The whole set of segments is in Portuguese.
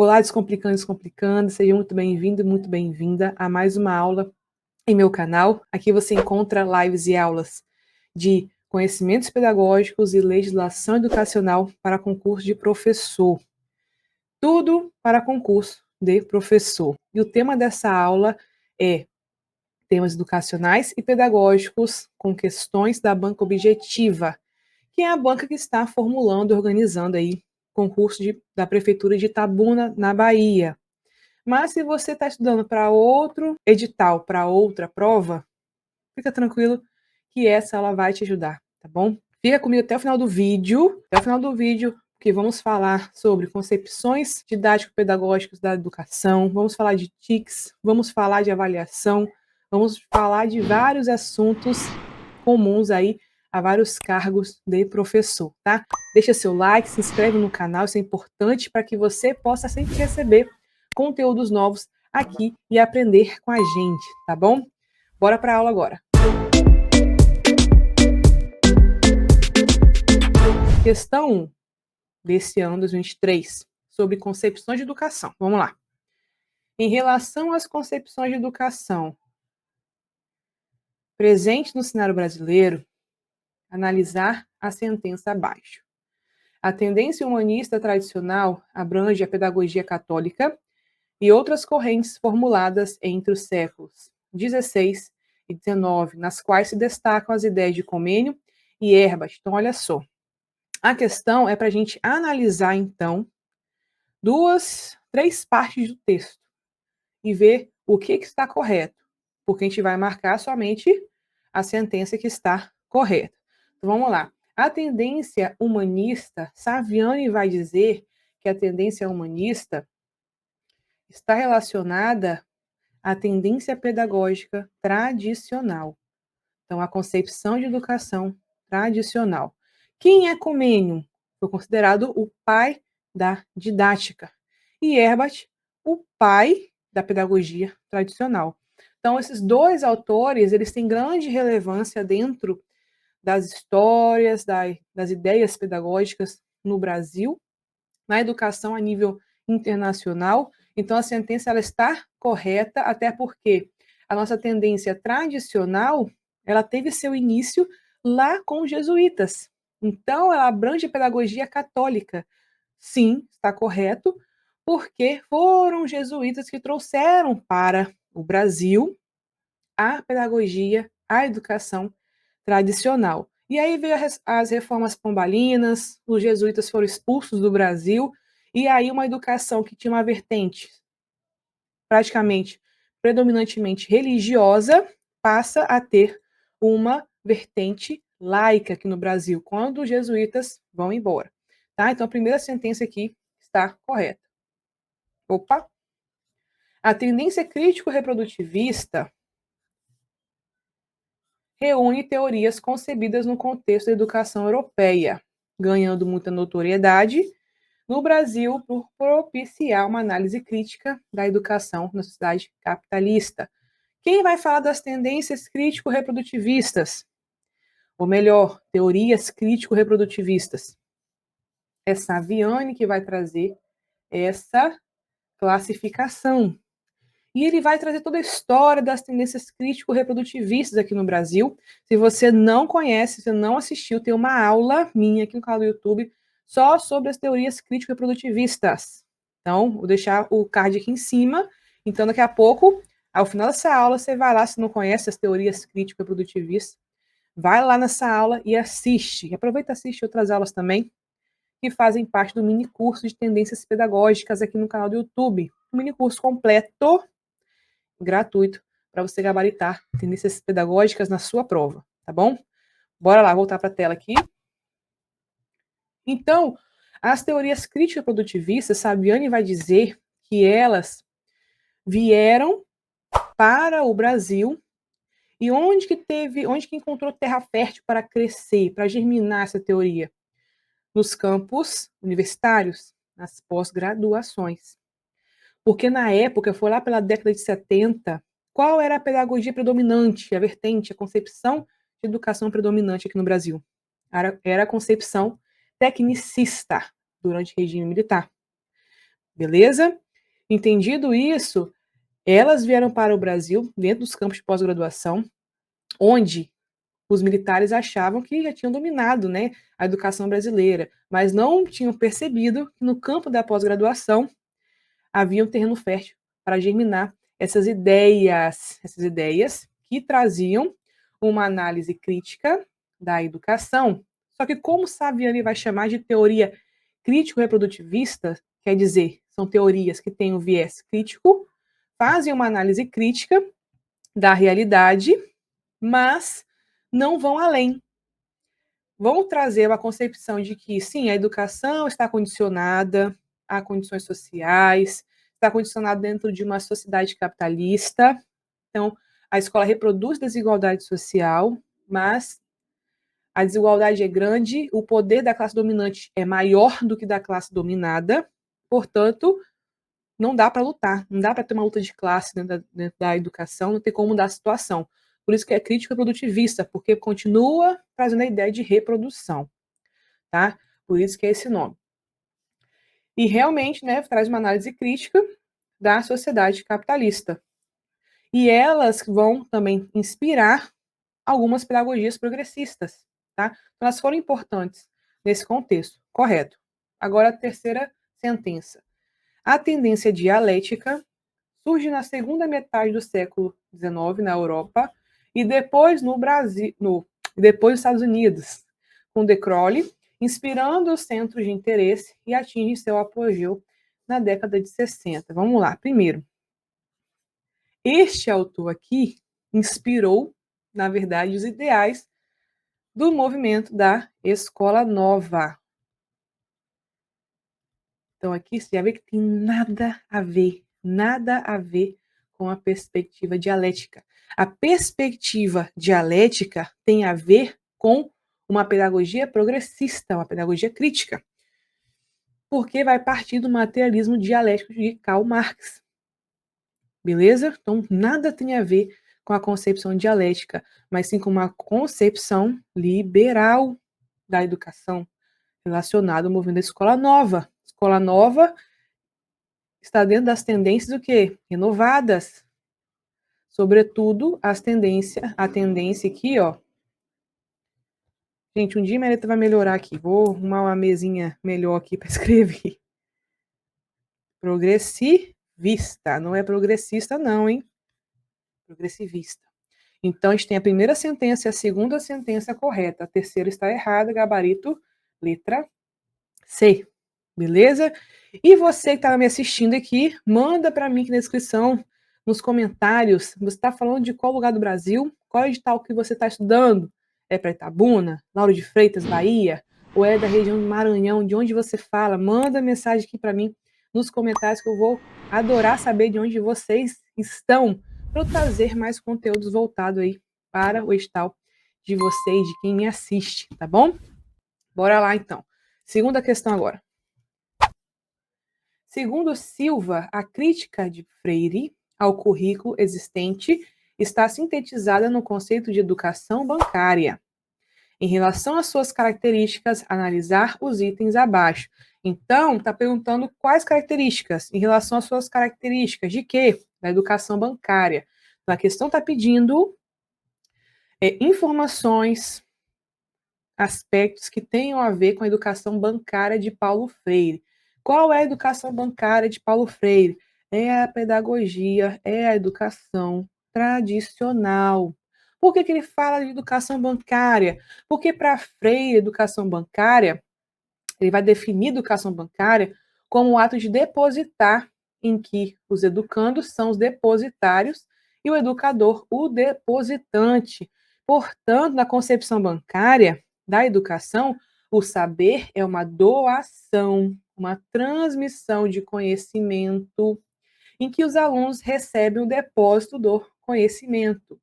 Olá, Descomplicando, Descomplicando, seja muito bem-vindo e muito bem-vinda a mais uma aula em meu canal. Aqui você encontra lives e aulas de conhecimentos pedagógicos e legislação educacional para concurso de professor. Tudo para concurso de professor. E o tema dessa aula é temas educacionais e pedagógicos com questões da banca objetiva, que é a banca que está formulando e organizando aí concurso da Prefeitura de Itabuna, na Bahia. Mas se você está estudando para outro edital, para outra prova, fica tranquilo que essa ela vai te ajudar, tá bom? Fica comigo até o final do vídeo, que vamos falar sobre concepções didático-pedagógicas da educação, vamos falar de TICs, vamos falar de avaliação, vamos falar de vários assuntos comuns aí a vários cargos de professor, tá? Deixa seu like, se inscreve no canal, isso é importante para que você possa sempre receber conteúdos novos aqui e aprender com a gente, tá bom? Bora para a aula agora. Questão 1 desse ano 2023, sobre concepções de educação. Vamos lá. Em relação às concepções de educação presentes no cenário brasileiro, analisar a sentença abaixo. A tendência humanista tradicional abrange a pedagogia católica e outras correntes formuladas entre os séculos XVI e XIX, nas quais se destacam as ideias de Comênio e Herbart. Então, olha só. A questão é para a gente analisar, então, três partes do texto e ver o que está correto, porque a gente vai marcar somente a sentença que está correta. Então, vamos lá. A tendência humanista, Saviani vai dizer que a tendência humanista está relacionada à tendência pedagógica tradicional. Então, a concepção de educação tradicional. Quem é Comênio? Foi considerado o pai da didática. E Herbart, o pai da pedagogia tradicional. Então, esses dois autores, eles têm grande relevância dentro das histórias, das ideias pedagógicas no Brasil, na educação a nível internacional. Então, a sentença ela está correta, até porque a nossa tendência tradicional ela teve seu início lá com os jesuítas. Então, ela abrange a pedagogia católica. Sim, está correto, porque foram os jesuítas que trouxeram para o Brasil a pedagogia, a educação tradicional. E aí veio as reformas pombalinas, os jesuítas foram expulsos do Brasil, e aí uma educação que tinha uma vertente praticamente, predominantemente religiosa, passa a ter uma vertente laica aqui no Brasil, quando os jesuítas vão embora. Tá? Então, a primeira sentença aqui está correta. Opa! A tendência crítico-reprodutivista reúne teorias concebidas no contexto da educação europeia, ganhando muita notoriedade no Brasil por propiciar uma análise crítica da educação na sociedade capitalista. Quem vai falar das tendências crítico-reprodutivistas? Ou melhor, teorias crítico-reprodutivistas. É Saviani que vai trazer essa classificação. E ele vai trazer toda a história das tendências crítico-reprodutivistas aqui no Brasil. Se você não conhece, se você não assistiu, tem uma aula minha aqui no canal do YouTube só sobre as teorias crítico-reprodutivistas. Então, vou deixar o card aqui em cima. Então, daqui a pouco, ao final dessa aula, você vai lá, se não conhece as teorias crítico-reprodutivistas, vai lá nessa aula e assiste. E aproveita e assiste outras aulas também, que fazem parte do mini curso de tendências pedagógicas aqui no canal do YouTube. Um mini curso completo, gratuito, para você gabaritar tendências pedagógicas na sua prova, tá bom? Bora lá, voltar para a tela aqui. Então, as teorias crítico-produtivistas, Saviani vai dizer que elas vieram para o Brasil e onde que encontrou terra fértil para crescer, para germinar essa teoria? Nos campos universitários, nas pós-graduações. Porque na época, foi lá pela década de 70, qual era a pedagogia predominante, a vertente, a concepção de educação predominante aqui no Brasil? Era a concepção tecnicista durante o regime militar. Beleza? Entendido isso, elas vieram para o Brasil, dentro dos campos de pós-graduação, onde os militares achavam que já tinham dominado, né, a educação brasileira, mas não tinham percebido que no campo da pós-graduação havia um terreno fértil para germinar essas ideias que traziam uma análise crítica da educação. Só que como Saviani vai chamar de teoria crítico-reprodutivista, quer dizer, são teorias que têm um viés crítico, fazem uma análise crítica da realidade, mas não vão além. Vão trazer uma concepção de que, sim, a educação está condicionada a condições sociais, está condicionada dentro de uma sociedade capitalista. Então, a escola reproduz desigualdade social, mas a desigualdade é grande, o poder da classe dominante é maior do que da classe dominada, portanto, não dá para lutar, não dá para ter uma luta de classe dentro da educação, não tem como mudar a situação. Por isso que é crítico reprodutivista, porque continua trazendo a ideia de reprodução, tá? Por isso que é esse nome. E realmente, né, traz uma análise crítica da sociedade capitalista. E elas vão também inspirar algumas pedagogias progressistas, tá? Então, elas foram importantes nesse contexto, correto. Agora, a terceira sentença. A tendência dialética surge na segunda metade do século XIX na Europa e depois no Brasil, depois nos Estados Unidos, com de Crowley, inspirando os centros de interesse e atinge seu apogeu na década de 60. Vamos lá. Primeiro, este autor aqui inspirou, na verdade, os ideais do movimento da Escola Nova. Então, aqui você já vê que tem nada a ver com a perspectiva dialética. A perspectiva dialética tem a ver com uma pedagogia progressista, uma pedagogia crítica, porque vai partir do materialismo dialético de Karl Marx. Beleza? Então, nada tem a ver com a concepção dialética, mas sim com uma concepção liberal da educação relacionada ao movimento da Escola Nova. Escola Nova está dentro das tendências do quê? Renovadas. Sobretudo, a tendência aqui, ó. Gente, um dia minha letra vai melhorar aqui. Vou arrumar uma mesinha melhor aqui para escrever. Progressivista. Não é progressista, não, hein? Progressivista. Então, a gente tem a primeira sentença e a segunda sentença correta. A terceira está errada, gabarito, letra C. Beleza? E você que está me assistindo aqui, manda para mim aqui na descrição, nos comentários, você está falando de qual lugar do Brasil, qual edital que você está estudando? É para Itabuna, Lauro de Freitas, Bahia? Ou é da região do Maranhão, de onde você fala? Manda mensagem aqui para mim nos comentários que eu vou adorar saber de onde vocês estão, para eu trazer mais conteúdos voltados aí para o edital de vocês, de quem me assiste, tá bom? Bora lá então. Segunda questão agora. Segundo Silva, a crítica de Freire ao currículo existente está sintetizada no conceito de educação bancária. Em relação às suas características, analisar os itens abaixo. Então, está perguntando quais características? Em relação às suas características, de quê? Da educação bancária. Então, a questão está pedindo informações, aspectos que tenham a ver com a educação bancária de Paulo Freire. Qual é a educação bancária de Paulo Freire? É a pedagogia, é a educação tradicional. Por que ele fala de educação bancária? Porque para Freire, educação bancária, ele vai definir educação bancária como o ato de depositar, em que os educandos são os depositários e o educador o depositante. Portanto, na concepção bancária da educação, o saber é uma doação, uma transmissão de conhecimento, em que os alunos recebem o depósito do conhecimento.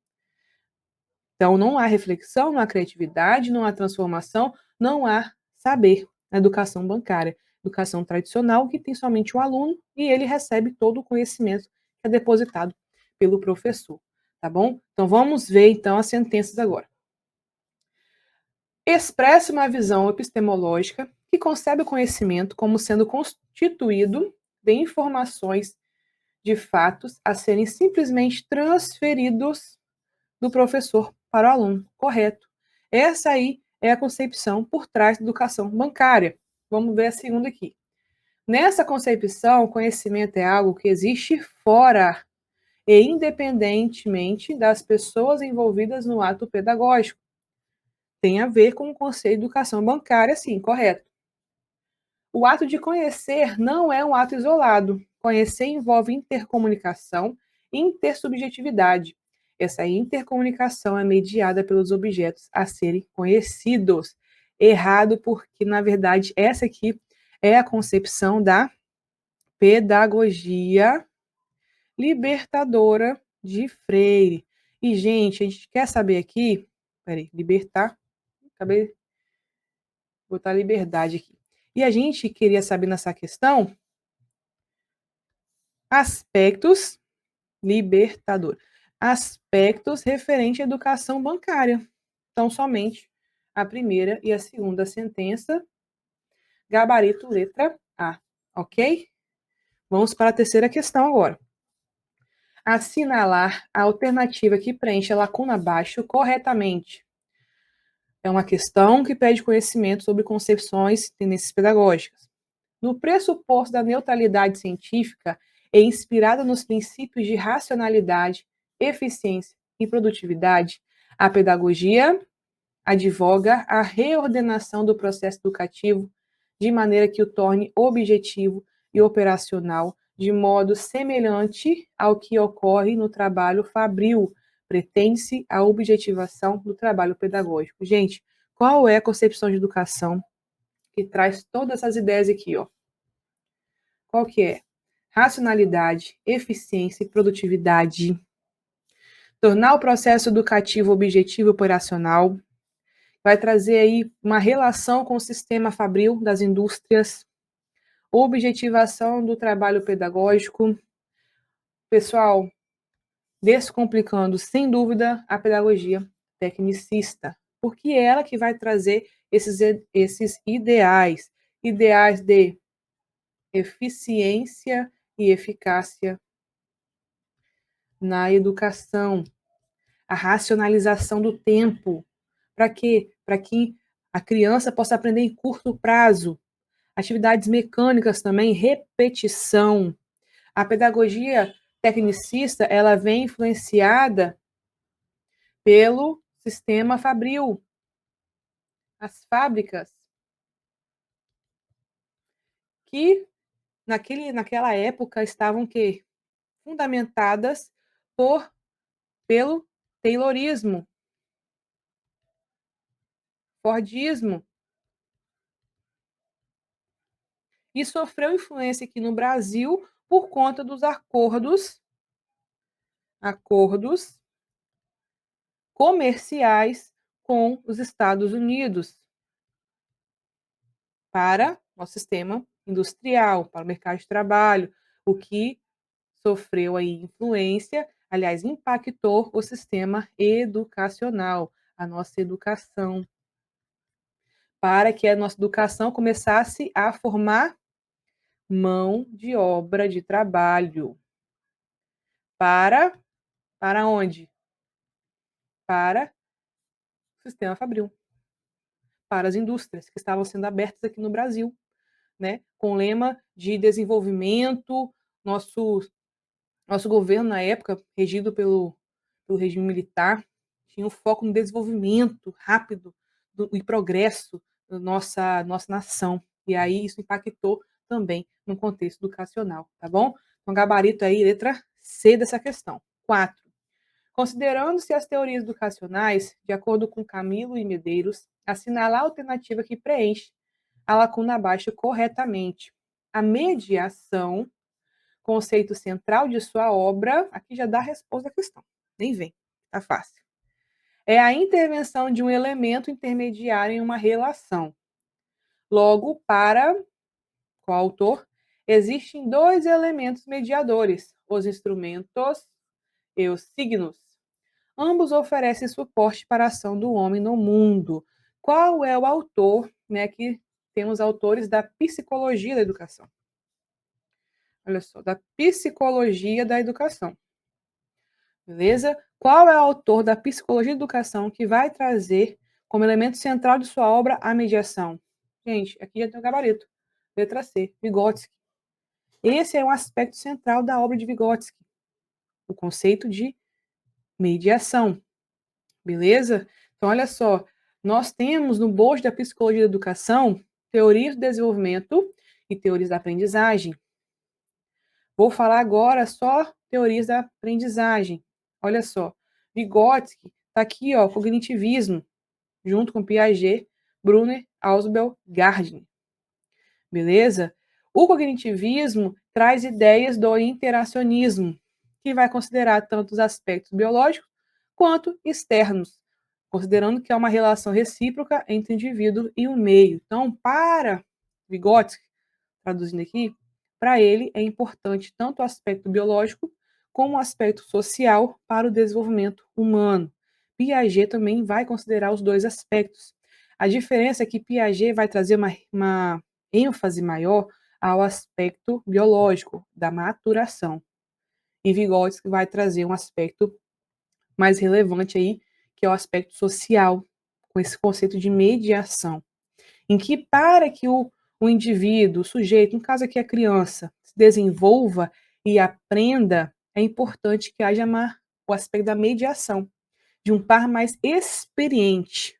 Então, não há reflexão, não há criatividade, não há transformação, não há saber na educação bancária. Educação tradicional, que tem somente o aluno e ele recebe todo o conhecimento que é depositado pelo professor, tá bom? Então, vamos ver, então, as sentenças agora. Expressa uma visão epistemológica que concebe o conhecimento como sendo constituído de informações, de fatos a serem simplesmente transferidos do professor para o aluno, correto? Essa aí é a concepção por trás da educação bancária. Vamos ver a segunda aqui. Nessa concepção, o conhecimento é algo que existe fora e independentemente das pessoas envolvidas no ato pedagógico. Tem a ver com o conceito de educação bancária, sim, correto. O ato de conhecer não é um ato isolado. Conhecer envolve intercomunicação e intersubjetividade. Essa intercomunicação é mediada pelos objetos a serem conhecidos. Errado, porque, na verdade, essa aqui é a concepção da pedagogia libertadora de Freire. E, gente, a gente quer saber aqui. Peraí, libertar. Acabei de botar liberdade aqui. E a gente queria saber nessa questão aspectos libertador. Aspectos referentes à educação bancária. Então, somente a primeira e a segunda sentença, gabarito letra A, ok? Vamos para a terceira questão agora. Assinalar a alternativa que preenche a lacuna abaixo corretamente. É uma questão que pede conhecimento sobre concepções e tendências pedagógicas. No pressuposto da neutralidade científica e inspirada nos princípios de racionalidade, eficiência e produtividade, a pedagogia advoga a reordenação do processo educativo de maneira que o torne objetivo e operacional, de modo semelhante ao que ocorre no trabalho fabril. Pretende-se a objetivação do trabalho pedagógico. Gente, qual é a concepção de educação que traz todas essas ideias aqui, ó? Qual que é? Racionalidade, eficiência e produtividade. Tornar o processo educativo objetivo e operacional. Vai trazer aí uma relação com o sistema fabril das indústrias. Objetivação do trabalho pedagógico. Pessoal, descomplicando, sem dúvida, a pedagogia tecnicista, porque é ela que vai trazer esses ideais. Ideais de eficiência e eficácia na educação, a racionalização do tempo. Para quê? Para que a criança possa aprender em curto prazo. Atividades mecânicas também, repetição. A pedagogia tecnicista, ela vem influenciada pelo sistema fabril. As fábricas que naquela época estavam que fundamentadas pelo Taylorismo, Fordismo, e sofreu influência aqui no Brasil por conta dos acordos comerciais com os Estados Unidos para o sistema industrial, para o mercado de trabalho, o que sofreu aí influência, aliás, impactou o sistema educacional, a nossa educação, para que a nossa educação começasse a formar mão de obra de trabalho. Para onde? Para o sistema fabril, para as indústrias que estavam sendo abertas aqui no Brasil, né? Com o lema de desenvolvimento. Nosso governo, na época, regido pelo regime militar, tinha um foco no desenvolvimento rápido e progresso da nossa nação. E aí isso impactou também no contexto educacional, tá bom? Então, gabarito aí, letra C dessa questão. 4. Considerando-se as teorias educacionais, de acordo com Camilo e Medeiros, assinalar a alternativa que preenche a lacuna abaixo corretamente. A mediação, conceito central de sua obra, aqui já dá a resposta à questão. Nem vem, tá fácil. É a intervenção de um elemento intermediário em uma relação. Logo, para o autor, existem dois elementos mediadores, os instrumentos e os signos. Ambos oferecem suporte para a ação do homem no mundo. Qual é o autor? Né, aqui temos autores da psicologia da educação. olha só, da psicologia da educação. Beleza? Qual é o autor da psicologia da educação que vai trazer como elemento central de sua obra a mediação? Gente, aqui já tem o gabarito. Letra C, Vygotsky. Esse é um aspecto central da obra de Vygotsky, o conceito de mediação. Beleza? Então, olha só, nós temos no bojo da psicologia da educação teorias do desenvolvimento e teorias da aprendizagem. Vou falar agora só teorias da aprendizagem. Olha só, Vygotsky está aqui, ó, cognitivismo, junto com Piaget, Brunner, Ausubel, Gardner. Beleza? O cognitivismo traz ideias do interacionismo, que vai considerar tanto os aspectos biológicos quanto externos, considerando que é uma relação recíproca entre o indivíduo e o meio. Então, para Vygotsky, traduzindo aqui, para ele é importante tanto o aspecto biológico como o aspecto social para o desenvolvimento humano. Piaget também vai considerar os dois aspectos. A diferença é que Piaget vai trazer uma ênfase maior ao aspecto biológico, da maturação. E Vygotsky vai trazer um aspecto mais relevante aí, que é o aspecto social, com esse conceito de mediação, em que para que o indivíduo, o sujeito, no caso aqui a criança, se desenvolva e aprenda, é importante que haja o aspecto da mediação, de um par mais experiente,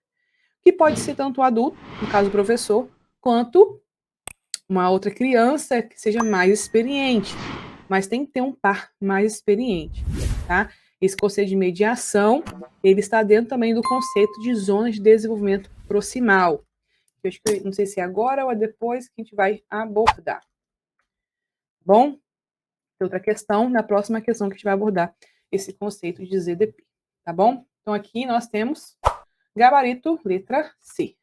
que pode ser tanto o adulto, no caso o professor, quanto uma outra criança que seja mais experiente, mas tem que ter um par mais experiente, tá? Esse conceito de mediação, ele está dentro também do conceito de zonas de desenvolvimento proximal. Eu acho que não sei se é agora ou é depois que a gente vai abordar. Bom, outra questão, na próxima questão que a gente vai abordar esse conceito de ZDP, tá bom? Então aqui nós temos gabarito, letra C.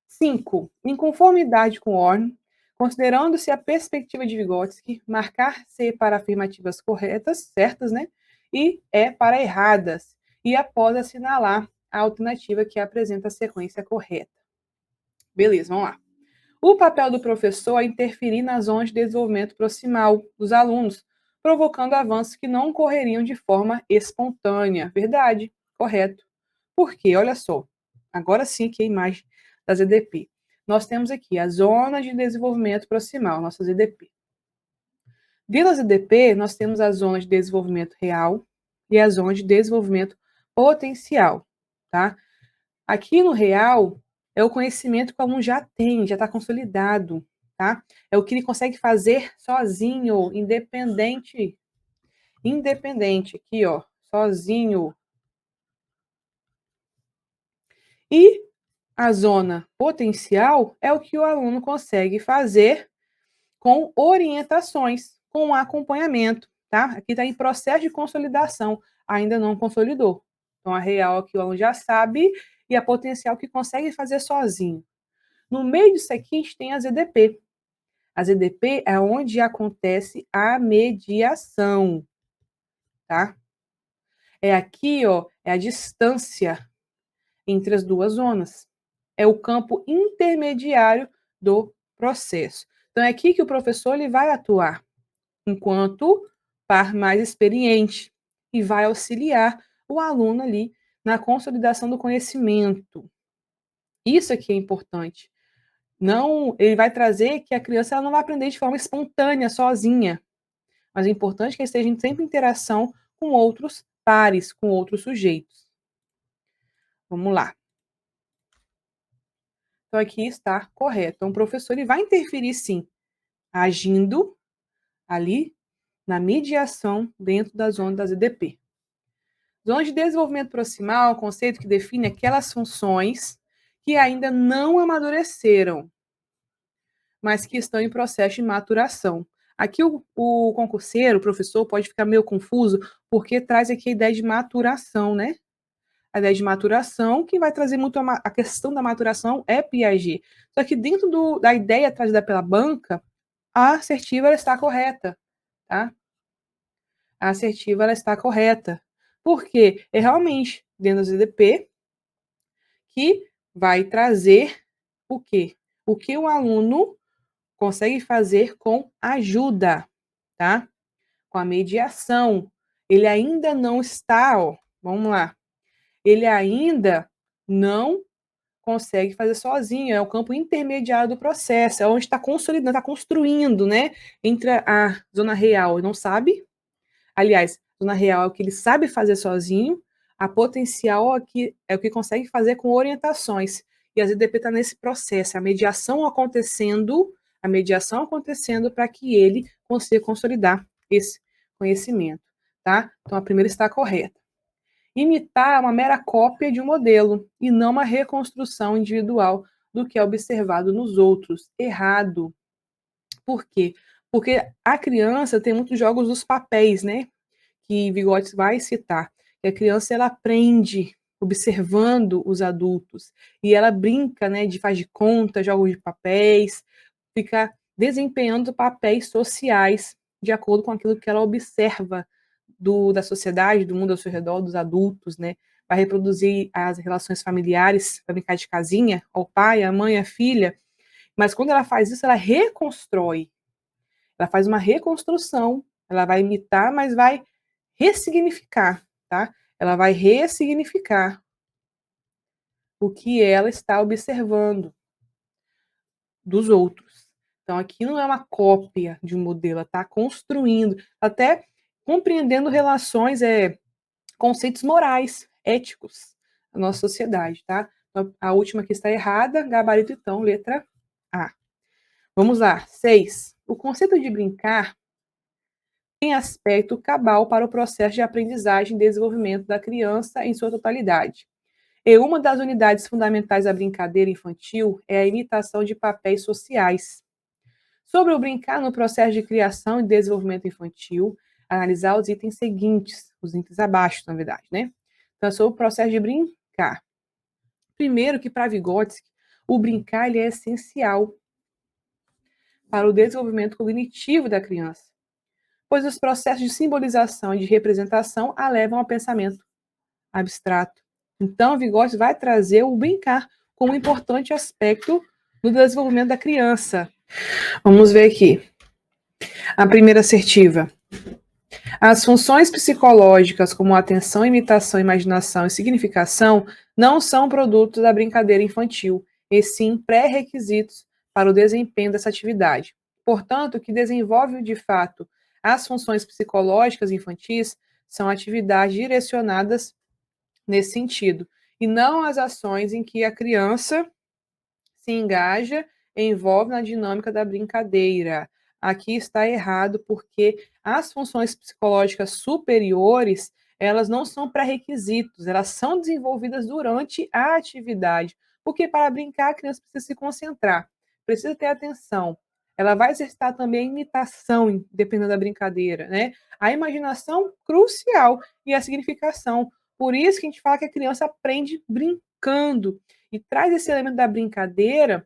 5. Em conformidade com Orne, considerando-se a perspectiva de Vygotsky, marcar C para afirmativas corretas, certas, né? E E para erradas, e após assinalar a alternativa que apresenta a sequência correta. Beleza, vamos lá. O papel do professor é interferir nas zonas de desenvolvimento proximal dos alunos, provocando avanços que não ocorreriam de forma espontânea. Verdade, correto. Por quê? Olha só, agora sim aqui a imagem da ZDP. Nós temos aqui a zona de desenvolvimento proximal, nossa ZDP. Dentro da ZDP, nós temos a zona de desenvolvimento real e a zona de desenvolvimento potencial, tá? Aqui no real, é o conhecimento que o aluno já tem, já está consolidado, tá? É o que ele consegue fazer sozinho, independente. Independente, aqui, ó, sozinho. E a zona potencial é o que o aluno consegue fazer com orientações, com acompanhamento, tá? Aqui está em processo de consolidação, ainda não consolidou. Então, a real é que o aluno já sabe e a potencial que consegue fazer sozinho. No meio disso aqui, a gente tem a ZDP. A ZDP é onde acontece a mediação, tá? É aqui, ó, é a distância entre as duas zonas. É o campo intermediário do processo. Então, é aqui que o professor ele vai atuar enquanto par mais experiente e vai auxiliar o aluno ali na consolidação do conhecimento. Isso aqui é importante. Não, ele vai trazer que a criança ela não vai aprender de forma espontânea, sozinha. Mas é importante que ele esteja sempre em interação com outros pares, com outros sujeitos. Vamos lá. Então, aqui está correto. Então, o professor ele vai interferir, sim, agindo ali na mediação dentro da zona da ZDP. Zona de desenvolvimento proximal é um conceito que define aquelas funções que ainda não amadureceram, mas que estão em processo de maturação. Aqui o concurseiro, o professor, pode ficar meio confuso, porque traz aqui a ideia de maturação, né? A ideia de maturação, que vai trazer muito a questão da maturação é Piaget. Só que dentro da ideia trazida pela banca, a assertiva ela está correta, tá? A assertiva ela está correta. Por quê? É realmente dentro do ZDP que vai trazer o quê? O que o aluno consegue fazer com ajuda, tá? Com a mediação. Ele ainda não está, ó, vamos lá. Ele ainda não consegue fazer sozinho, é o campo intermediário do processo, é onde está consolidando, está construindo, né? Entre a zona real e não sabe. Aliás, zona real é o que ele sabe fazer sozinho, a potencial é o que consegue fazer com orientações. E a ZDP está nesse processo, a mediação acontecendo para que ele consiga consolidar esse conhecimento, tá? Então a primeira está correta. Imitar é uma mera cópia de um modelo e não uma reconstrução individual do que é observado nos outros. Errado. Por quê? Porque a criança tem muitos jogos dos papéis, né? Que Vygotsky vai citar. E a criança ela aprende observando os adultos e ela brinca, né? De faz de conta, jogos de papéis, fica desempenhando papéis sociais de acordo com aquilo que ela observa da sociedade, do mundo ao seu redor, dos adultos, né? Vai reproduzir as relações familiares, vai brincar de casinha, ao pai, à mãe, à filha. Mas quando ela faz isso, ela reconstrói. Ela faz uma reconstrução. Ela vai imitar, mas vai ressignificar, tá? Ela vai ressignificar o que ela está observando dos outros. Então, aqui não é uma cópia de um modelo, ela está construindo, até compreendendo relações, conceitos morais, éticos da nossa sociedade, tá? Então, a última que está errada, gabarito, então, letra A. Vamos lá, 6. O conceito de brincar tem aspecto cabal para o processo de aprendizagem e desenvolvimento da criança em sua totalidade. E uma das unidades fundamentais da brincadeira infantil é a imitação de papéis sociais. Sobre o brincar no processo de criação e desenvolvimento infantil, analisar os itens seguintes, os itens abaixo, na verdade, né? Então, sobre o processo de brincar. Primeiro que para Vygotsky, o brincar ele é essencial para o desenvolvimento cognitivo da criança, pois os processos de simbolização e de representação a levam ao pensamento abstrato. Então, Vygotsky vai trazer o brincar como um importante aspecto do desenvolvimento da criança. Vamos ver aqui. A primeira assertiva. As funções psicológicas, como atenção, imitação, imaginação e significação, não são produtos da brincadeira infantil, e sim pré-requisitos para o desempenho dessa atividade. Portanto, o que desenvolve de fato as funções psicológicas infantis são atividades direcionadas nesse sentido, e não as ações em que a criança se engaja e envolve na dinâmica da brincadeira. Aqui está errado, porque as funções psicológicas superiores, elas não são pré-requisitos, elas são desenvolvidas durante a atividade. Porque para brincar, a criança precisa se concentrar, precisa ter atenção. Ela vai exercitar também a imitação, dependendo da brincadeira, né? A imaginação, crucial, e a significação. Por isso que a gente fala que a criança aprende brincando e traz esse elemento da brincadeira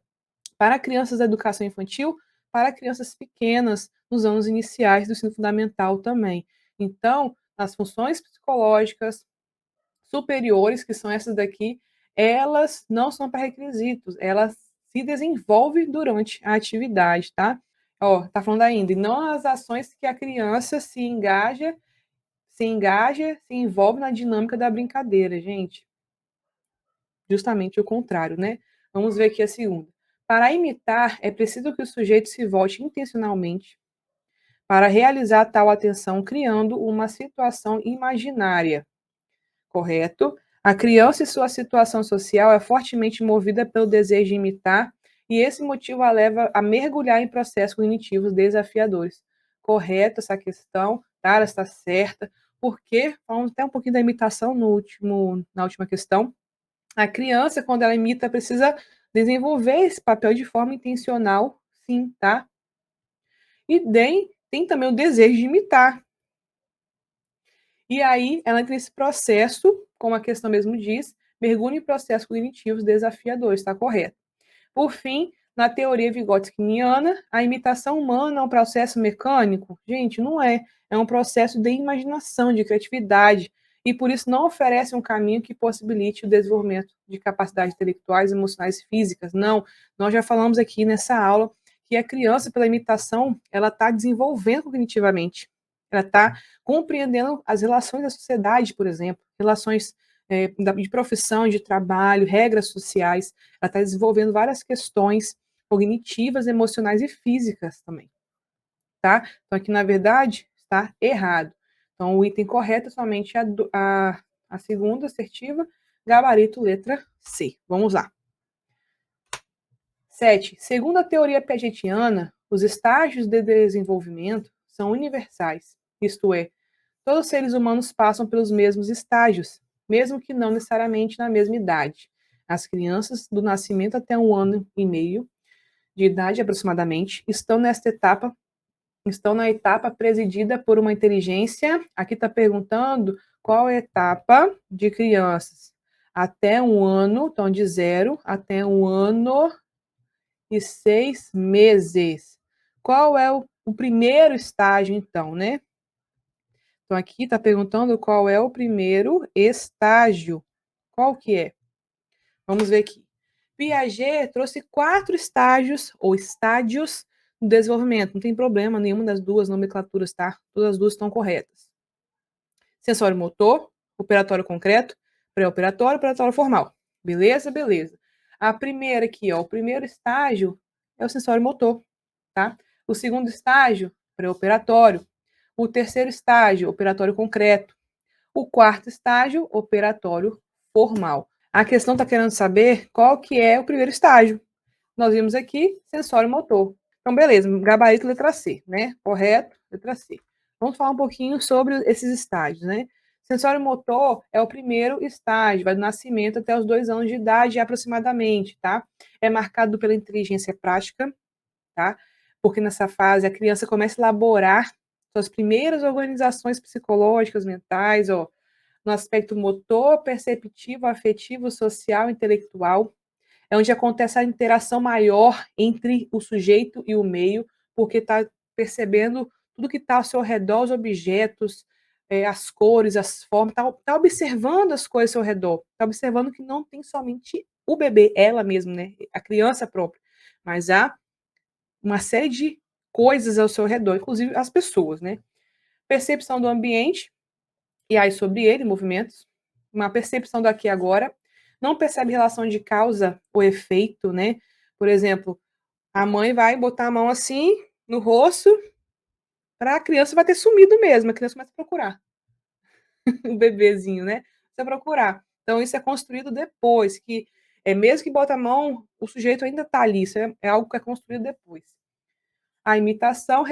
para crianças da educação infantil, para crianças pequenas, nos anos iniciais do ensino fundamental também. Então, as funções psicológicas superiores, que são essas daqui, elas não são pré-requisitos, elas se desenvolvem durante a atividade, tá? Ó, tá falando ainda, e não as ações que a criança se envolve na dinâmica da brincadeira, gente. Justamente o contrário, né? Vamos ver aqui a segunda. Para imitar, é preciso que o sujeito se volte intencionalmente para realizar tal atenção, criando uma situação imaginária. Correto? A criança e sua situação social é fortemente movida pelo desejo de imitar, e esse motivo a leva a mergulhar em processos cognitivos desafiadores. Correto essa questão, tá? Ela está certa, porque falamos até um pouquinho da imitação na última questão. A criança, quando ela imita, precisa desenvolver esse papel de forma intencional, sim, tá? E tem também o desejo de imitar. E aí, ela entra nesse processo, como a questão mesmo diz, mergulha em processos cognitivos desafiadores, está correto. Por fim, na teoria vigotskiana, a imitação humana é um processo mecânico? Gente, não é. É um processo de imaginação, de criatividade, e por isso não oferece um caminho que possibilite o desenvolvimento de capacidades intelectuais, emocionais e físicas. Não, nós já falamos aqui nessa aula que a criança, pela imitação, ela está desenvolvendo cognitivamente. Ela está compreendendo as relações da sociedade, por exemplo, relações de profissão, de trabalho, regras sociais. Ela está desenvolvendo várias questões cognitivas, emocionais e físicas também, tá? Então, aqui, na verdade, está errado. Então, o item correto é somente a segunda assertiva, gabarito letra C. Vamos lá. 7. Segundo a teoria piagetiana, os estágios de desenvolvimento são universais, isto é, todos os seres humanos passam pelos mesmos estágios, mesmo que não necessariamente na mesma idade. As crianças, do nascimento até 1 ano e meio de idade aproximadamente, estão na etapa presidida por uma inteligência. Aqui está perguntando qual é a etapa de crianças até 1 ano, então de 0 até 1 ano e 6 meses. Qual é o primeiro estágio, então, né? Então, aqui está perguntando qual é o primeiro estágio. Qual que é? Vamos ver aqui. Piaget trouxe 4 estágios ou estádios do desenvolvimento. Não tem problema, nenhuma das duas nomenclaturas, tá? Todas as duas estão corretas. Sensório motor, operatório concreto, pré-operatório, operatório formal. Beleza? Beleza. A primeira aqui, ó, o primeiro estágio é o sensório motor, tá? O segundo estágio, pré-operatório. O terceiro estágio, operatório concreto. O quarto estágio, operatório formal. A questão está querendo saber qual que é o primeiro estágio. Nós vimos aqui sensório motor. Então, beleza, gabarito letra C, né? Correto, letra C. Vamos falar um pouquinho sobre esses estágios, né? Sensório motor é o primeiro estágio, vai do nascimento até os 2 anos de idade aproximadamente, tá? É marcado pela inteligência prática, tá? Porque nessa fase a criança começa a elaborar suas primeiras organizações psicológicas, mentais, ó, no aspecto motor, perceptivo, afetivo, social, intelectual. É onde acontece a interação maior entre o sujeito e o meio, porque está percebendo tudo que está ao seu redor, os objetos, as cores, as formas, está observando as coisas ao seu redor, está observando que não tem somente o bebê, ela mesma, né, a criança própria, mas há uma série de coisas ao seu redor, inclusive as pessoas, né? Percepção do ambiente, e aí sobre ele, movimentos, uma percepção do aqui e agora, não percebe relação de causa ou efeito, né? Por exemplo, a mãe vai botar a mão assim no rosto, para a criança vai ter sumido mesmo, a criança começa a procurar o bebezinho, né? Começa a procurar. Então, isso é construído depois, que mesmo que bota a mão, o sujeito ainda está ali, isso é algo que é construído depois. A imitação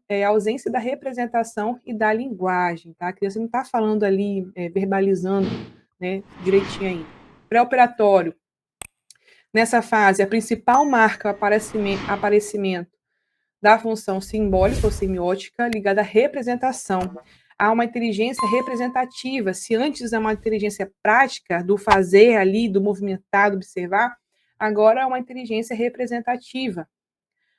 é a ausência da representação e da linguagem, tá? A criança não está falando ali, verbalizando, né, direitinho ainda. Pré-operatório. Nessa fase, a principal marca o aparecimento da função simbólica ou semiótica ligada à representação. Há uma inteligência representativa. Se antes é uma inteligência prática, do fazer ali, do movimentar, do observar, agora é uma inteligência representativa.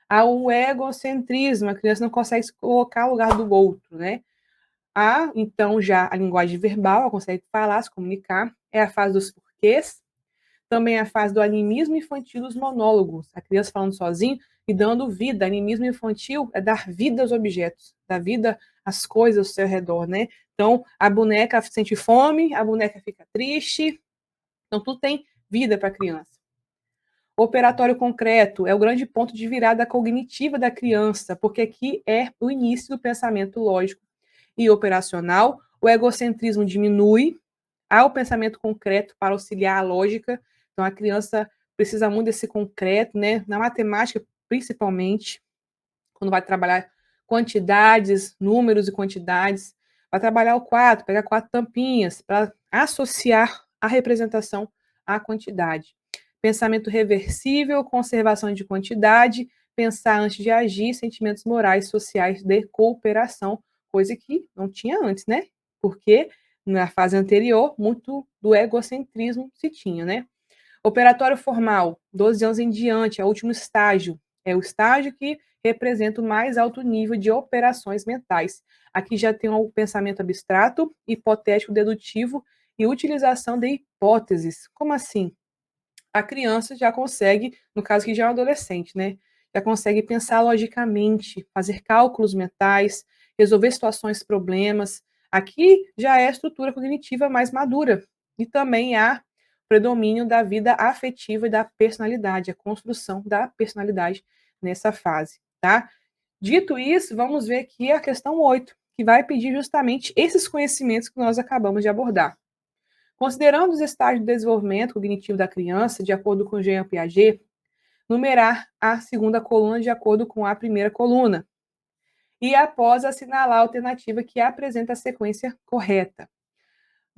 Há o egocentrismo, a criança não consegue se colocar no lugar do outro, né? Há, então, já a linguagem verbal, ela consegue falar, se comunicar, é a fase dos porquês, também a fase do animismo infantil dos monólogos, a criança falando sozinho e dando vida. Animismo infantil é dar vida aos objetos, dar vida às coisas ao seu redor, né? Então, a boneca sente fome, a boneca fica triste, então tudo tem vida para a criança. O operatório concreto é o grande ponto de virada cognitiva da criança, porque aqui é o início do pensamento lógico e operacional. O egocentrismo diminui, há o pensamento concreto para auxiliar a lógica. Então, a criança precisa muito desse concreto, né? Na matemática, principalmente, quando vai trabalhar quantidades, números e quantidades, vai trabalhar o 4, pegar 4 tampinhas para associar a representação à quantidade. Pensamento reversível, conservação de quantidade, pensar antes de agir, sentimentos morais, sociais de cooperação, coisa que não tinha antes, né? Porque na fase anterior, muito do egocentrismo se tinha, né? Operatório formal, 12 anos em diante, é o último estágio. É o estágio que representa o mais alto nível de operações mentais. Aqui já tem o pensamento abstrato, hipotético, dedutivo e utilização de hipóteses. Como assim? A criança já consegue, no caso que já é um adolescente, né? já consegue pensar logicamente, fazer cálculos mentais, resolver situações, problemas. Aqui já é a estrutura cognitiva mais madura. E também há predomínio da vida afetiva e da personalidade, a construção da personalidade nessa fase, tá? Dito isso, vamos ver aqui a questão 8, que vai pedir justamente esses conhecimentos que nós acabamos de abordar. Considerando os estágios de desenvolvimento cognitivo da criança, de acordo com Jean Piaget, numerar a segunda coluna de acordo com a primeira coluna. E após assinalar a alternativa que apresenta a sequência correta.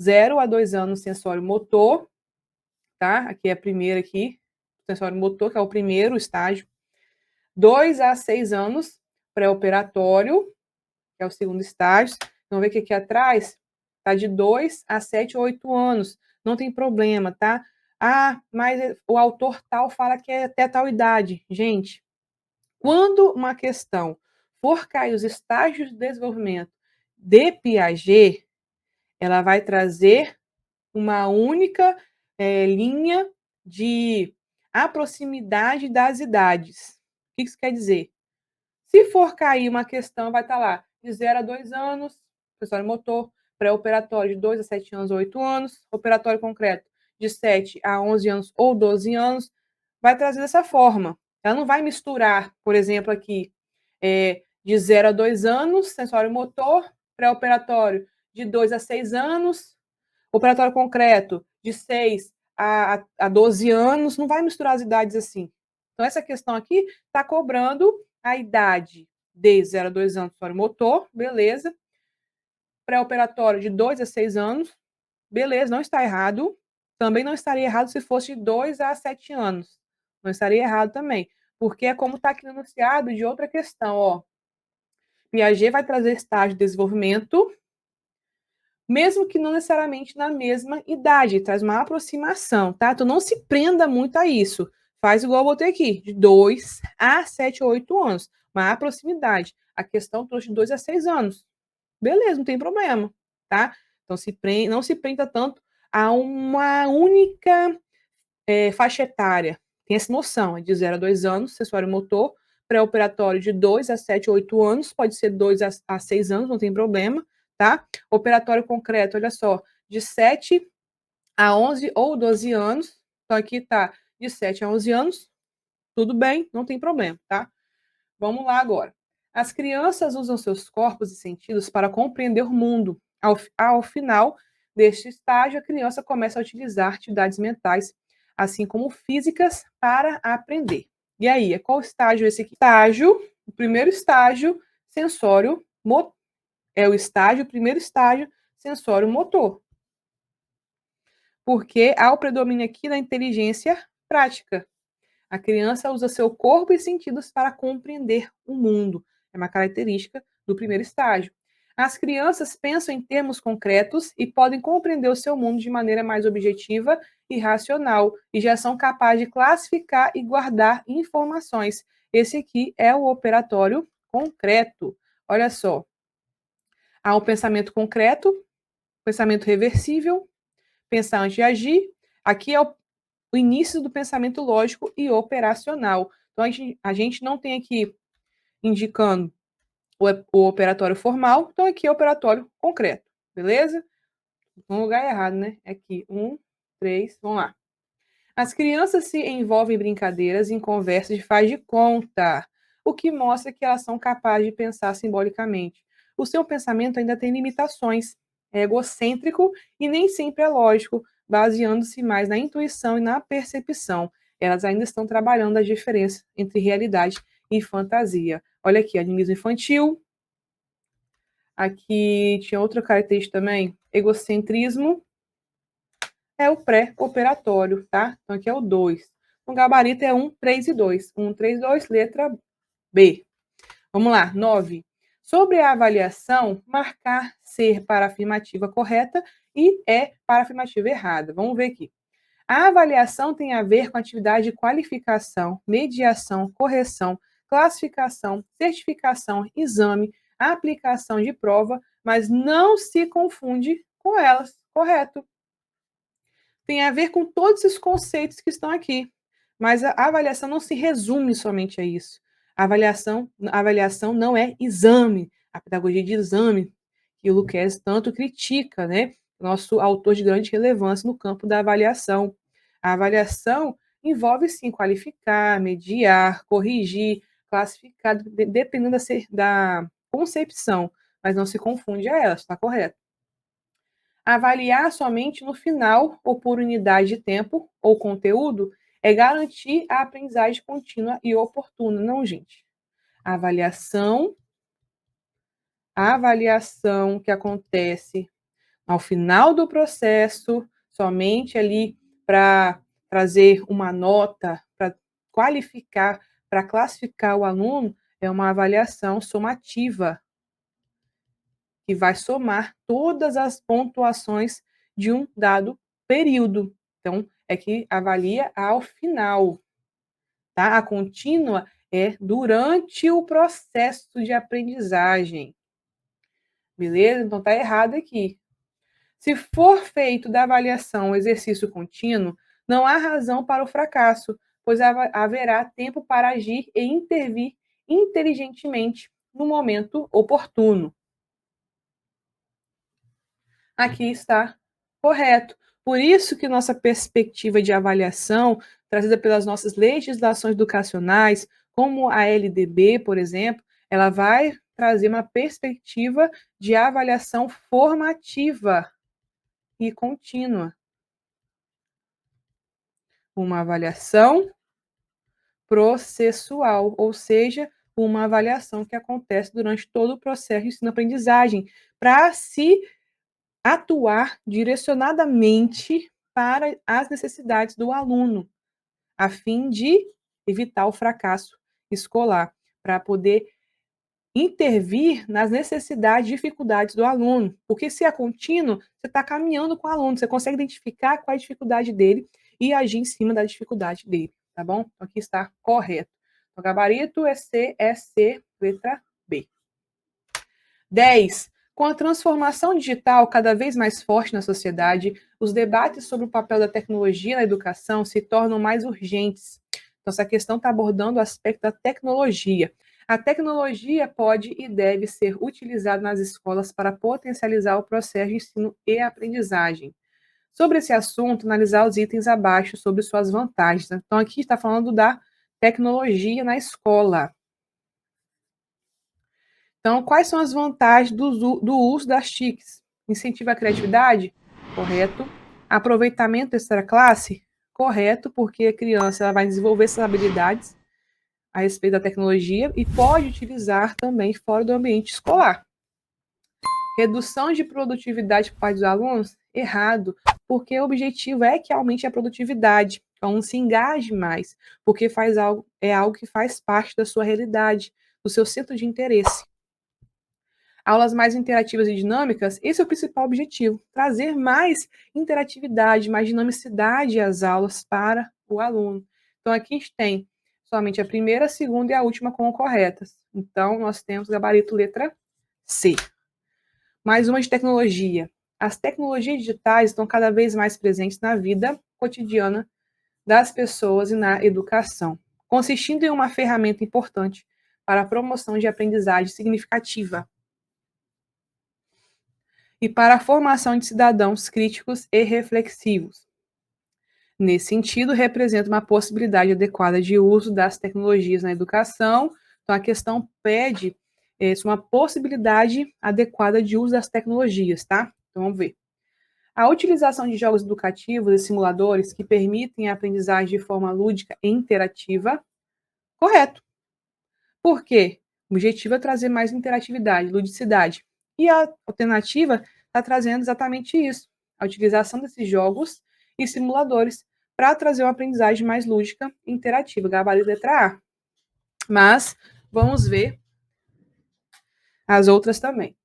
0 a 2 anos, sensório motor, tá? Aqui é a primeira aqui, sensório motor, que é o primeiro estágio. 2 a 6 anos, pré-operatório, que é o segundo estágio. Vamos ver que aqui atrás está de 2 a 7 ou 8 anos. Não tem problema, tá? Ah, mas o autor tal fala que é até tal idade. Gente, quando uma questão for cair os estágios de desenvolvimento de Piaget, ela vai trazer uma única linha de aproximidade das idades. O que isso quer dizer? Se for cair uma questão, vai estar lá de 0 a 2 anos, sensório motor, pré-operatório de 2 a 7 anos ou 8 anos, operatório concreto de 7 a 11 anos ou 12 anos, vai trazer dessa forma. Ela não vai misturar, por exemplo, aqui, de 0 a 2 anos, sensório motor, pré-operatório de 2 a 6 anos, operatório concreto de 6 a 12 anos, não vai misturar as idades assim. Então, essa questão aqui está cobrando a idade de 0 a 2 anos, sensório motor, beleza. Pré-operatório de 2 a 6 anos, beleza, não está errado. Também não estaria errado se fosse de 2 a 7 anos. Não estaria errado também, porque é como está aqui anunciado de outra questão, ó. Piaget vai trazer estágio de desenvolvimento, mesmo que não necessariamente na mesma idade, traz uma aproximação, tá? Então não se prenda muito a isso. Faz igual eu botei aqui, de 2 a 7 ou 8 anos, uma proximidade. A questão trouxe de 2 a 6 anos. Beleza, não tem problema, tá? Então não se prenda tanto a uma única faixa etária. Tem essa noção, é de 0 a 2 anos, sensório motor, pré-operatório de 2 a 7, 8 anos, pode ser 2 a 6 anos, não tem problema, tá? Operatório concreto, olha só, de 7 a 11 ou 12 anos, então aqui tá de 7 a 11 anos, tudo bem, não tem problema, tá? Vamos lá agora. As crianças usam seus corpos e sentidos para compreender o mundo. Ao final deste estágio, a criança começa a utilizar atividades mentais, assim como físicas, para aprender. E aí, qual estágio esse aqui? O primeiro estágio, sensório motor. É o primeiro estágio, sensório motor. Porque há o predomínio aqui da inteligência prática. A criança usa seu corpo e sentidos para compreender o mundo. É uma característica do primeiro estágio. As crianças pensam em termos concretos e podem compreender o seu mundo de maneira mais objetiva e racional, e já são capazes de classificar e guardar informações. Esse aqui é o operatório concreto. Olha só. Há um pensamento concreto, pensamento reversível, pensar antes de agir. Aqui é o início do pensamento lógico e operacional. Então, a gente não tem aqui indicando o operatório formal, então aqui é o operatório concreto, beleza? No lugar errado, né? Aqui, 1, 3, vamos lá. As crianças se envolvem em brincadeiras, em conversas de faz de conta, o que mostra que elas são capazes de pensar simbolicamente. O seu pensamento ainda tem limitações, é egocêntrico e nem sempre é lógico, baseando-se mais na intuição e na percepção. Elas ainda estão trabalhando as diferenças entre realidade e fantasia. Olha aqui, animismo infantil. Aqui tinha outra característica também, egocentrismo. É o pré-operatório, tá? Então aqui é o 2. O gabarito é 1, 3 e 2. 1, 3, 2, letra B. Vamos lá, 9. Sobre a avaliação, marcar ser para a afirmativa correta e é para a afirmativa errada. Vamos ver aqui. A avaliação tem a ver com a atividade de qualificação, mediação, correção, classificação, certificação, exame, aplicação de prova, mas não se confunde com elas, correto? Tem a ver com todos esses conceitos que estão aqui. Mas a avaliação não se resume somente a isso. A avaliação não é exame. A pedagogia de exame, que o Luquez tanto critica, né? Nosso autor de grande relevância no campo da avaliação. A avaliação envolve, sim, qualificar, mediar, corrigir, classificar, dependendo da concepção, mas não se confunde a ela, está correto. Avaliar somente no final ou por unidade de tempo ou conteúdo é garantir a aprendizagem contínua e oportuna. Não, gente. A avaliação que acontece ao final do processo, somente ali para trazer uma nota, para qualificar, para classificar o aluno, é uma avaliação somativa, que vai somar todas as pontuações de um dado período. Então, é que avalia ao final, tá? A contínua é durante o processo de aprendizagem. Beleza? Então, tá errado aqui. Se for feito da avaliação um exercício contínuo, não há razão para o fracasso, pois haverá tempo para agir e intervir inteligentemente no momento oportuno. Aqui está correto. Por isso que nossa perspectiva de avaliação, trazida pelas nossas legislações educacionais, como a LDB, por exemplo, ela vai trazer uma perspectiva de avaliação formativa e contínua. Uma avaliação processual, ou seja, uma avaliação que acontece durante todo o processo de ensino-aprendizagem, para se atuar direcionadamente para as necessidades do aluno, a fim de evitar o fracasso escolar, para poder intervir nas necessidades e dificuldades do aluno. Porque se é contínuo, você está caminhando com o aluno, você consegue identificar qual é a dificuldade dele e agir em cima da dificuldade dele, tá bom? Então, aqui está correto. O gabarito é C, letra B. 10. Com a transformação digital cada vez mais forte na sociedade, os debates sobre o papel da tecnologia na educação se tornam mais urgentes. Então, essa questão está abordando o aspecto da tecnologia. A tecnologia pode e deve ser utilizada nas escolas para potencializar o processo de ensino e aprendizagem. Sobre esse assunto, analisar os itens abaixo sobre suas vantagens. Então, aqui está falando da tecnologia na escola. Então, quais são as vantagens do uso das TICs? Incentiva a criatividade? Correto. Aproveitamento extra-classe? Correto, porque a criança ela vai desenvolver essas habilidades a respeito da tecnologia e pode utilizar também fora do ambiente escolar. Redução de produtividade por parte dos alunos? Errado, porque o objetivo é que aumente a produtividade, o aluno se engaje mais, porque é algo que faz parte da sua realidade, do seu centro de interesse. Aulas mais interativas e dinâmicas, esse é o principal objetivo, trazer mais interatividade, mais dinamicidade às aulas para o aluno. Então, aqui a gente tem somente a primeira, a segunda e a última como corretas. Então, nós temos gabarito letra C. Mais uma de tecnologia. As tecnologias digitais estão cada vez mais presentes na vida cotidiana das pessoas e na educação, consistindo em uma ferramenta importante para a promoção de aprendizagem significativa e para a formação de cidadãos críticos e reflexivos. Nesse sentido, representa uma possibilidade adequada de uso das tecnologias na educação. Então, a questão pede uma possibilidade adequada de uso das tecnologias, tá? Então, vamos ver. A utilização de jogos educativos e simuladores que permitem a aprendizagem de forma lúdica e interativa, correto. Por quê? O objetivo é trazer mais interatividade, ludicidade. E a alternativa está trazendo exatamente isso, a utilização desses jogos e simuladores para trazer uma aprendizagem mais lúdica e interativa, gabarito letra A. Mas vamos ver as outras também.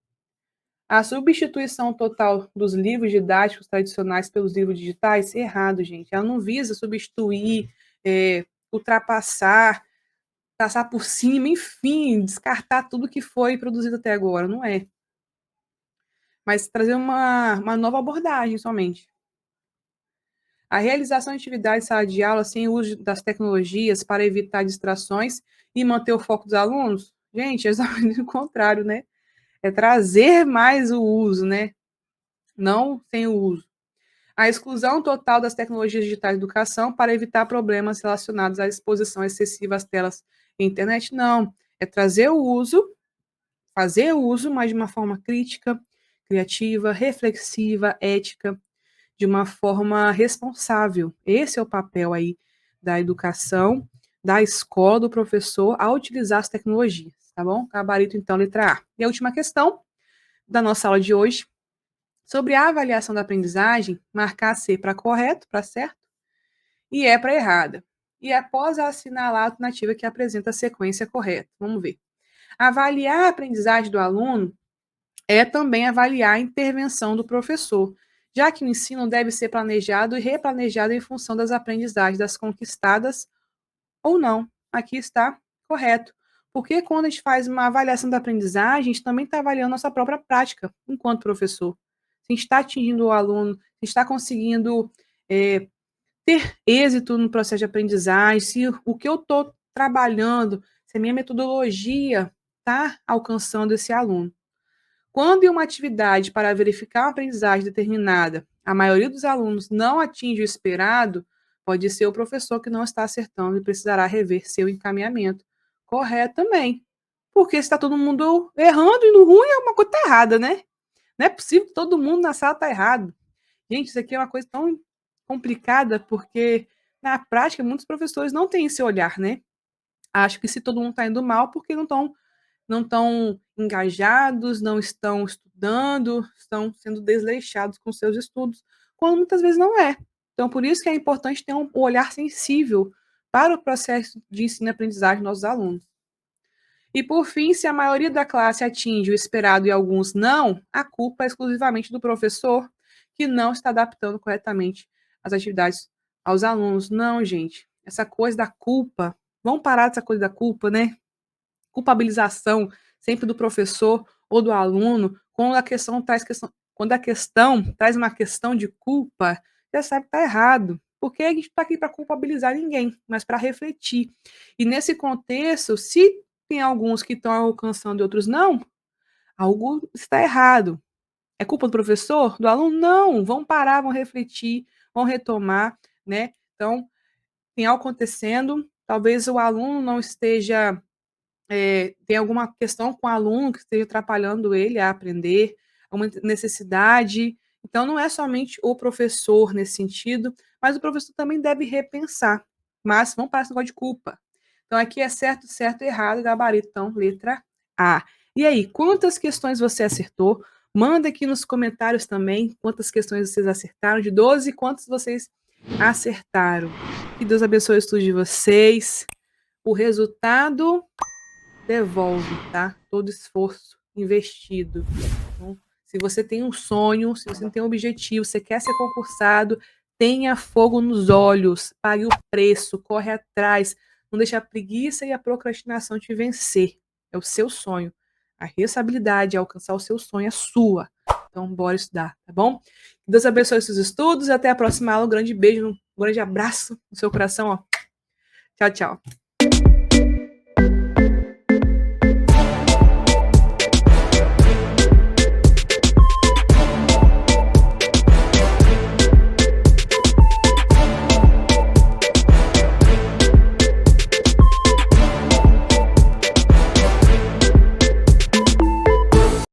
A substituição total dos livros didáticos tradicionais pelos livros digitais, errado, gente. Ela não visa substituir, ultrapassar, passar por cima, enfim, descartar tudo que foi produzido até agora, não é. Mas trazer uma nova abordagem somente. A realização de atividades em sala de aula sem uso das tecnologias para evitar distrações e manter o foco dos alunos? Gente, é exatamente o contrário, né? É trazer mais o uso, né? Não sem o uso. A exclusão total das tecnologias digitais de educação para evitar problemas relacionados à exposição excessiva às telas e internet? Não. É trazer o uso, fazer o uso, mas de uma forma crítica, criativa, reflexiva, ética, de uma forma responsável. Esse é o papel aí da educação, da escola, do professor, a utilizar as tecnologias, tá bom? Gabarito, então, letra A. E a última questão da nossa aula de hoje, sobre a avaliação da aprendizagem, marcar C para correto, para certo, e E para errada. E após assinalar a alternativa que apresenta a sequência correta. Vamos ver. Avaliar a aprendizagem do aluno é também avaliar a intervenção do professor, já que o ensino deve ser planejado e replanejado em função das aprendizagens das conquistadas ou não. Aqui está correto. Porque quando a gente faz uma avaliação da aprendizagem, a gente também está avaliando nossa própria prática enquanto professor. Se a gente está atingindo o aluno, se a gente está conseguindo ter êxito no processo de aprendizagem, se o que eu estou trabalhando, se a minha metodologia está alcançando esse aluno. Quando em uma atividade para verificar uma aprendizagem determinada, a maioria dos alunos não atinge o esperado, pode ser o professor que não está acertando e precisará rever seu encaminhamento. Correto também. Porque se está todo mundo errando e no ruim é uma coisa tá errada, né? Não é possível que todo mundo na sala está errado. Gente, isso aqui é uma coisa tão complicada porque na prática muitos professores não têm esse olhar, né? Acho que se todo mundo está indo mal porque não estão engajados, não estão estudando, estão sendo desleixados com seus estudos, quando muitas vezes não é. Então, por isso que é importante ter um olhar sensível para o processo de ensino e aprendizagem dos nossos alunos. E, por fim, se a maioria da classe atinge o esperado e alguns não, a culpa é exclusivamente do professor que não está adaptando corretamente as atividades aos alunos. Não, gente, essa coisa da culpa, vamos parar dessa coisa da culpa, né? Culpabilização sempre do professor ou do aluno, quando a questão traz uma questão de culpa, já sabe que está errado. Porque a gente está aqui para culpabilizar ninguém, mas para refletir. E nesse contexto, se tem alguns que estão alcançando e outros não, algo está errado. É culpa do professor, do aluno? Não, vão parar, vão refletir, vão retomar, né? Então, tem algo acontecendo, talvez o aluno não esteja tem alguma questão com o aluno que esteja atrapalhando ele a aprender, uma necessidade. Então, não é somente o professor nesse sentido, mas o professor também deve repensar. Mas vamos para esse negócio de culpa. Então, aqui é certo, certo, errado, gabarito. Então, letra A. E aí, quantas questões você acertou? Manda aqui nos comentários também quantas questões vocês acertaram. De 12, quantos vocês acertaram? Que Deus abençoe o estudo de vocês. O resultado devolve, tá? Todo esforço investido. Então, se você tem um sonho, se você tem um objetivo, você quer ser concursado, tenha fogo nos olhos, pague o preço, corre atrás, não deixe a preguiça e a procrastinação te vencer. É o seu sonho. A responsabilidade de alcançar o seu sonho é sua. Então, bora estudar, tá bom? Que Deus abençoe os seus estudos. Até a próxima aula. Um grande beijo, um grande abraço no seu coração. Ó. Tchau, tchau.